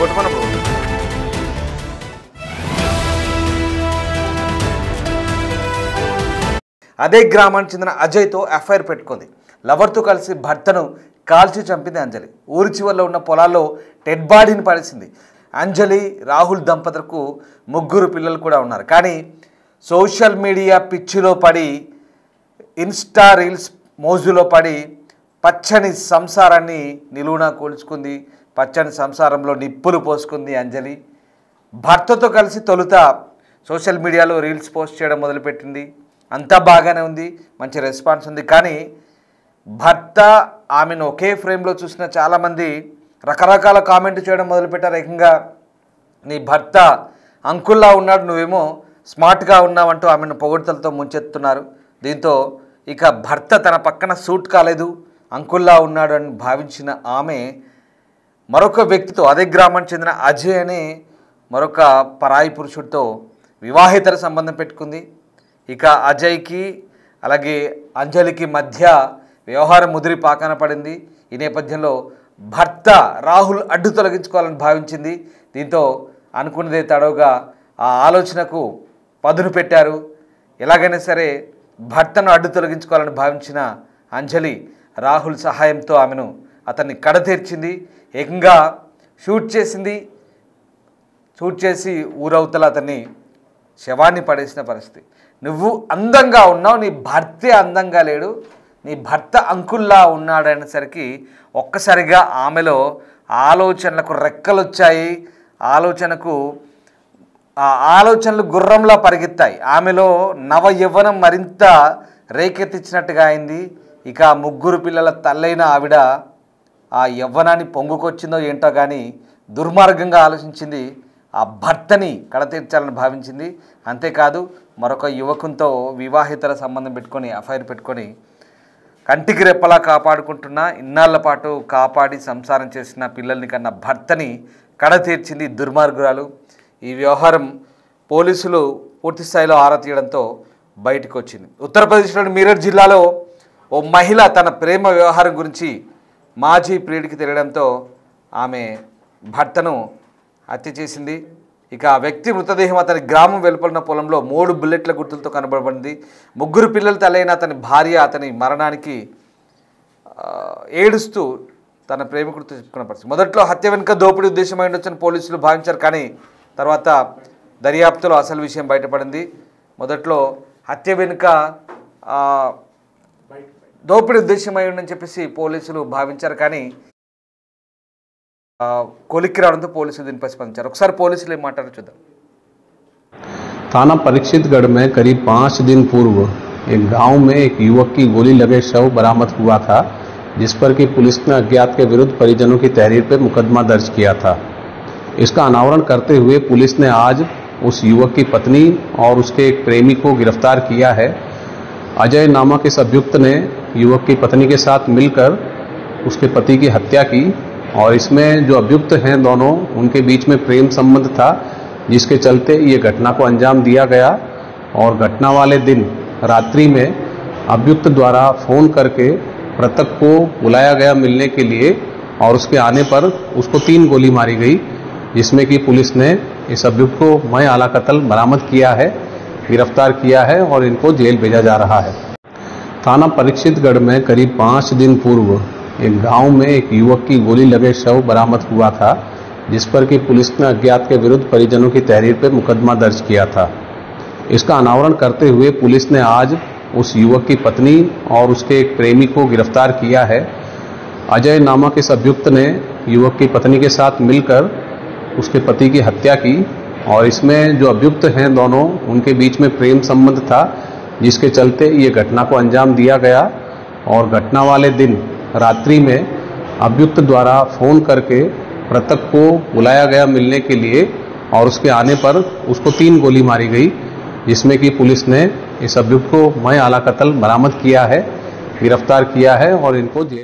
కొట్టుమనప్పుడు అదే గ్రామానికి చెందిన అజయ్తో ఎఫ్ఐఆర్ పెట్టుకుంది. లవర్తో కలిసి భర్తను కాల్చి చంపింది అంజలి. ఊరి చివరిలో ఉన్న పొలాల్లో డెడ్ బాడీని పడేసింది. అంజలి రాహుల్ దంపతులకు 3 పిల్లలు కూడా ఉన్నారు. కానీ సోషల్ మీడియా పిచ్చిలో పడి, ఇన్స్టా రీల్స్ మోజులో పడి పచ్చని సంసారాన్ని నిలువునా కూల్చుకుంది. పచ్చని సంసారంలో నిప్పులు పోసుకుంది అంజలి. భర్తతో కలిసి తొలుత సోషల్ మీడియాలో రీల్స్ పోస్ట్ చేయడం మొదలుపెట్టింది. అంతా బాగానే ఉంది, మంచి రెస్పాన్స్ ఉంది. కానీ భర్త ఆమెను ఒకే ఫ్రేమ్లో చూసిన చాలామంది రకరకాల కామెంట్ చేయడం మొదలుపెట్టారు. ఏకంగా నీ భర్త అంకుల్లా ఉన్నాడు, నువ్వేమో స్మార్ట్గా ఉన్నావంటూ ఆమెను పొగడ్తలతో ముంచెత్తున్నారు. దీంతో ఇక భర్త తన పక్కన సూట్ కాలేదు, అంకుల్లా ఉన్నాడు అని భావించిన ఆమె మరొక వ్యక్తితో, అదే గ్రామానికి చెందిన అజయ్ అనే మరొక పరాయి పురుషుడితో వివాహేతర సంబంధం పెట్టుకుంది. ఇక అజయ్కి అలాగే అంజలికి మధ్య వ్యవహారం ముదిరి పాకాన పడింది. ఈ నేపథ్యంలో భర్త రాహుల్ అడ్డు తొలగించుకోవాలని భావించింది. దీంతో అనుకున్నదే తడవుగా ఆ ఆలోచనకు పదును పెట్టారు. ఎలాగైనా సరే భర్తను అడ్డు తొలగించుకోవాలని భావించిన అంజలి రాహుల్ సహాయంతో అతన్ని కడతీర్చింది. ఏకంగా షూట్ చేసి ఊరవతల అతన్ని శవాన్ని పడేసిన పరిస్థితి. నువ్వు అందంగా ఉన్నావు, నీ భర్తే అందంగా లేడు, నీ భర్త అంకుల్లా ఉన్నాడనేసరికి ఒక్కసారిగా ఆమెలో ఆలోచనలకు రెక్కలు వచ్చాయి. ఆలోచనలు గుర్రంలా పరిగెత్తాయి. ఆమెలో నవ యవ్వనం మరింత రేకెత్తించినట్టుగా అయింది. ఇక 3 పిల్లల తల్లైన ఆవిడ ఆ యవ్వనాన్ని పొంగుకొచ్చిందో ఏంటో కానీ దుర్మార్గంగా ఆలోచించింది. ఆ భర్తని కడతీర్చాలని భావించింది. అంతేకాదు మరొక యువకునితో వివాహేతర సంబంధం పెట్టుకొని ఎఫ్ఐఆర్ పెట్టుకొని కంటికి రెప్పలా కాపాడుకుంటున్న, ఇన్నాళ్ల పాటు కాపాడి సంసారం చేసిన పిల్లల్ని కన్నా భర్తని కడతీర్చింది దుర్మార్గురాలు. ఈ వ్యవహారం పోలీసులు పూర్తి స్థాయిలో ఆరా తీయడంతో బయటకు వచ్చింది. ఉత్తరప్రదేశ్లోని మీరట్ జిల్లాలో ఓ మహిళ తన ప్రేమ వ్యవహారం గురించి మాజీ ప్రియుడికి తెలియడంతో ఆమె భర్తను హత్య చేసింది. ఇక ఆ వ్యక్తి మృతదేహం అతని గ్రామం వెలుపలిన పొలంలో 3 బుల్లెట్ల గుర్తులతో కనబడింది. 3 పిల్లలు తల్లైన అతని భార్య అతని మరణానికి ఏడుస్తూ తన ప్రేమికుడితో చెప్పుకున్న పరిస్థితి. మొదట్లో హత్య వెనుక దోపిడీ ఉద్దేశమై ఉండొచ్చని పోలీసులు భావించారు. కానీ తర్వాత దర్యాప్తులో అసలు విషయం బయటపడింది. మొదట్లో హత్య వెనుక దోపిడీ ఉద్దేశమై ఉండని చెప్పేసి పోలీసులు భావించారు. కానీ కొలిక్కి రావడంతో పోలీసులు దీనిపై స్పందించారు. ఒకసారి పోలీసులు ఏం మాట్లాడారో చూద్దాం. थाना परीक्षितगढ़ में करीब 5 दिन पूर्व एक गांव में एक युवक की गोली लगे शव बरामद हुआ था, जिस पर कि पुलिस ने अज्ञात के विरुद्ध परिजनों की तहरीर पर मुकदमा दर्ज किया था। इसका अनावरण करते हुए पुलिस ने आज उस युवक की पत्नी और उसके एक प्रेमी को गिरफ्तार किया है। अजय नामक इस अभियुक्त ने युवक की पत्नी के साथ मिलकर उसके पति की हत्या की और इसमें जो अभियुक्त हैं दोनों, उनके बीच में प्रेम संबंध था, जिसके चलते ये घटना को अंजाम दिया गया। और घटना वाले दिन रात्रि में अभियुक्त द्वारा फोन करके मृतक को बुलाया गया मिलने के लिए और उसके आने पर उसको 3 गोली मारी गई, जिसमें कि पुलिस ने इस अभियुक्त को मय आला कत्ल बरामद किया है, गिरफ्तार किया है और इनको जेल भेजा जा रहा है। थाना परीक्षितगढ़ में करीब 5 दिन पूर्व एक गांव में एक युवक की गोली लगे शव बरामद हुआ था, जिस पर कि पुलिस ने अज्ञात के विरुद्ध परिजनों की तहरीर पर मुकदमा दर्ज किया था। इसका अनावरण करते हुए पुलिस ने आज उस युवक की पत्नी और उसके एक प्रेमी को गिरफ्तार किया है। अजय नामक इस अभियुक्त ने युवक की पत्नी के साथ मिलकर उसके पति की हत्या की और इसमें जो अभियुक्त हैं दोनों, उनके बीच में प्रेम संबंध था, जिसके चलते ये घटना को अंजाम दिया गया। और घटना वाले दिन रात्रि में अभियुक्त द्वारा फोन करके मृतक को बुलाया गया मिलने के लिए और उसके आने पर उसको 3 गोली मारी गई, जिसमें कि पुलिस ने इस अभियुक्त को मय आला कत्ल बरामद किया है, गिरफ्तार किया है और इनको जेल